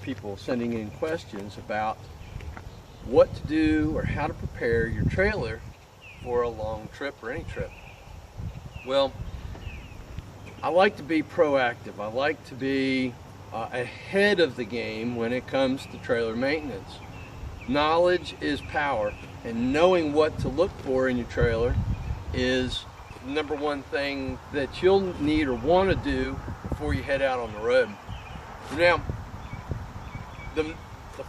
people sending in questions about what to do or how to prepare your trailer for a long trip or any trip. Well, I like to be proactive. I like to be ahead of the game when it comes to trailer maintenance. Knowledge is power, and knowing what to look for in your trailer is the number one thing that you'll need or want to do before you head out on the road. Now, the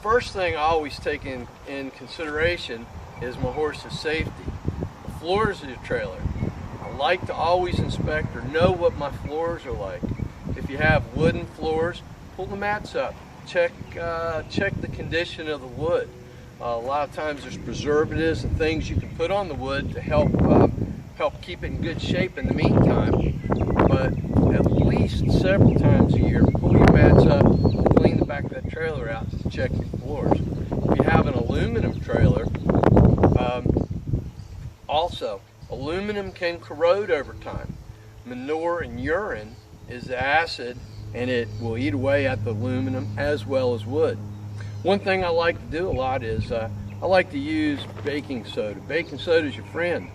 first thing I always take in consideration is my horse's safety. The floors of your trailer. I like to always inspect or know what my floors are like. If you have wooden floors, pull the mats up. Check the condition of the wood. A lot of times there's preservatives and things you can put on the wood to help keep it in good shape in the meantime. But at least several times a year, pull your mats up, clean the back of that trailer out to check your floors. If you have an aluminum trailer, also aluminum can corrode over time. Manure and urine is the acid, and it will eat away at the aluminum as well as wood. One thing I like to do a lot is I like to use baking soda. Baking soda is your friend.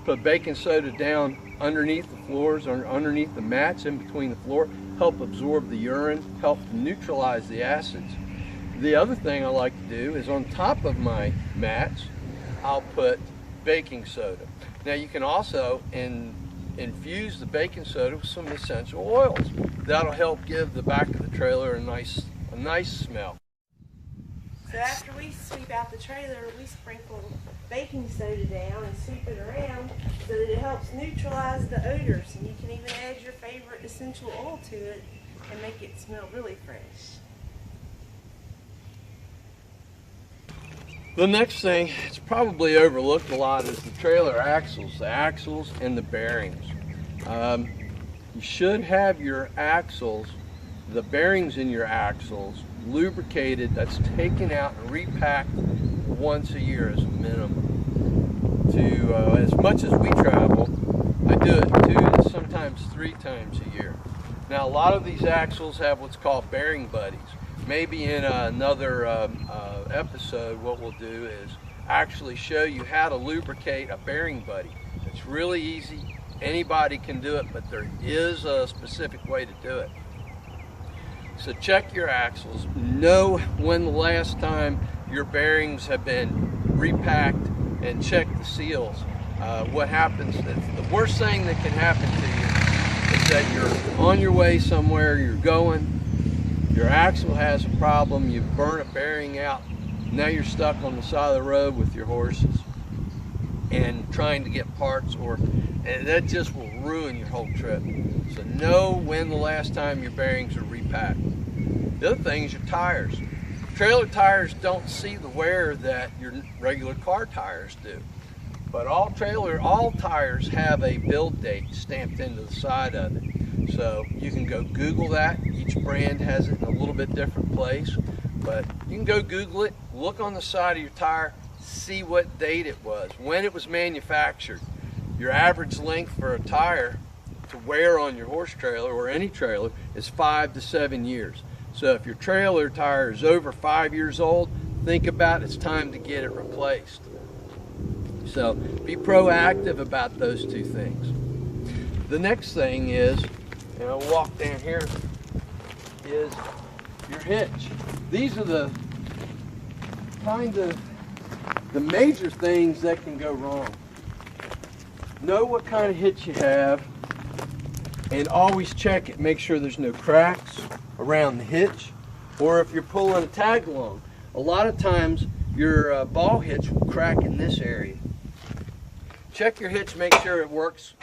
Put baking soda down underneath the floors or underneath the mats in between the floor, help absorb the urine, help to neutralize the acids. The other thing I like to do is on top of my mats, I'll put baking soda. Now you can also infuse the baking soda with some essential oils. That'll help give the back of the trailer a nice smell. So after we sweep out the trailer, we sprinkle baking soda down and sweep it around so that it helps neutralize the odors. And you can even add your favorite essential oil to it and make it smell really fresh. The next thing, it's probably overlooked a lot, is the trailer axles. The axles and the bearings. You should have your axles, the bearings in your axles, lubricated, that's taken out and repacked once a year as a minimum. As much as we travel, I do it 2 to sometimes 3 times a year. Now a lot of these axles have what's called bearing buddies. Maybe in another episode what we'll do is actually show you how to lubricate a bearing buddy. It's really easy, anybody can do it, but there is a specific way to do it. So check your axles, know when the last time your bearings have been repacked, and check the seals. What happens, the worst thing that can happen to you is that you're on your way somewhere, you're going, your axle has a problem, you burn a bearing out, now you're stuck on the side of the road with your horses and trying to get parts, and that just will ruin your whole trip. So know when the last time your bearings are repacked. The other thing is your tires. Trailer tires don't see the wear that your regular car tires do. But all tires have a build date stamped into the side of it. So you can go Google that. Each brand has it in a little bit different place. But you can go Google it, look on the side of your tire, see what date it was, when it was manufactured. Your average length for a tire to wear on your horse trailer or any trailer is 5 to 7 years. So if your trailer tire is over 5 years old, think about it's time to get it replaced. So be proactive about those 2 things. The next thing is, and I'll walk down here, is your hitch. These are the major things that can go wrong. Know what kind of hitch you have and always check it. Make sure there's no cracks around the hitch, or if you're pulling a tag along, a lot of times your ball hitch will crack in this area. Check your hitch, make sure it works,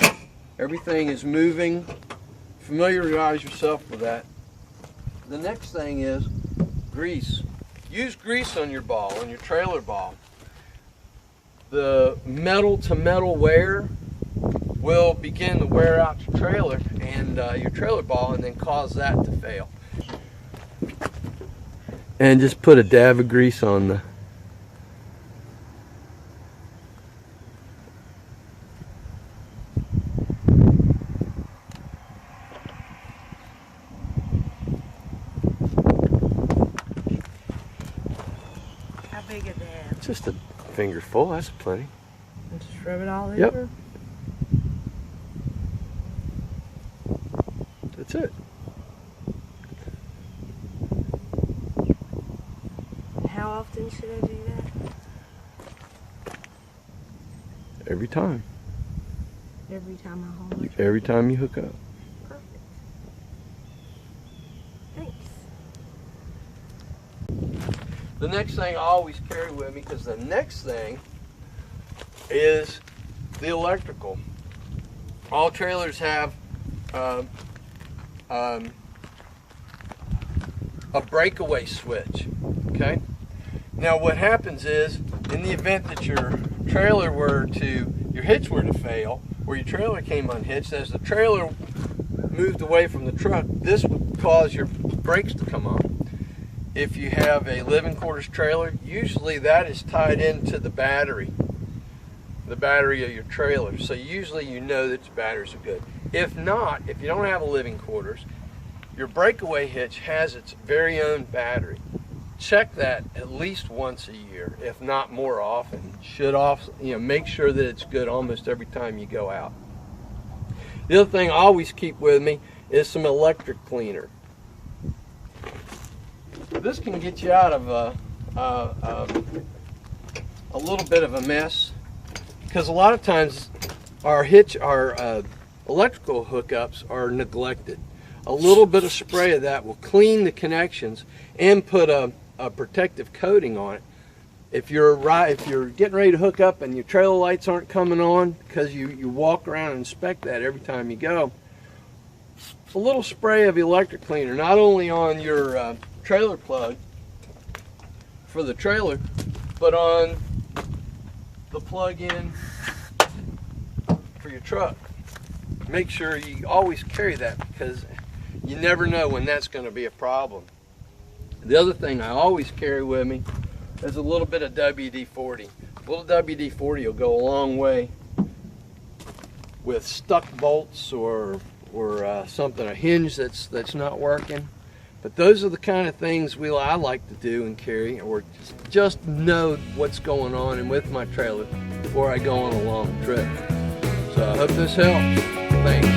everything is moving. Familiarize yourself with that. The next thing is grease. Use grease on your ball, on your trailer ball. The metal to metal wear will begin to wear out your trailer and your trailer ball, and then cause that to fail. And just put a dab of grease on the just a finger full. That's plenty. And just rub it all Yep. over. That's it. How often should I do that? Every time. Every time I haul my Every time you hook up. Perfect. Thanks. The next thing I always carry with me, because the next thing is the electrical. All trailers have a breakaway switch. Okay. Now what happens is, in the event that your hitch were to fail, or your trailer came unhitched, as the trailer moved away from the truck, this would cause your brakes to come on. If you have a living quarters trailer, usually that is tied into the battery of your trailer. So usually you know that your batteries are good. If not, if you don't have a living quarters, your breakaway hitch has its very own battery. Check that at least once a year, if not more often. Make sure that it's good almost every time you go out. The other thing I always keep with me is some electric cleaner. This can get you out of a little bit of a mess, because a lot of times our electrical hookups are neglected. A little bit of spray of that will clean the connections and put a protective coating on it. If you're getting ready to hook up and your trailer lights aren't coming on, because you walk around and inspect that every time you go, a little spray of electric cleaner, not only on your trailer plug for the trailer, but on the plug-in for your truck. Make sure you always carry that, because you never know when that's going to be a problem. The other thing I always carry with me is a little bit of WD-40. A little WD-40 will go a long way with stuck bolts or something, a hinge that's not working. But those are the kind of things I like to do and carry, or just know what's going on and with my trailer before I go on a long trip. So I hope this helps. Thanks.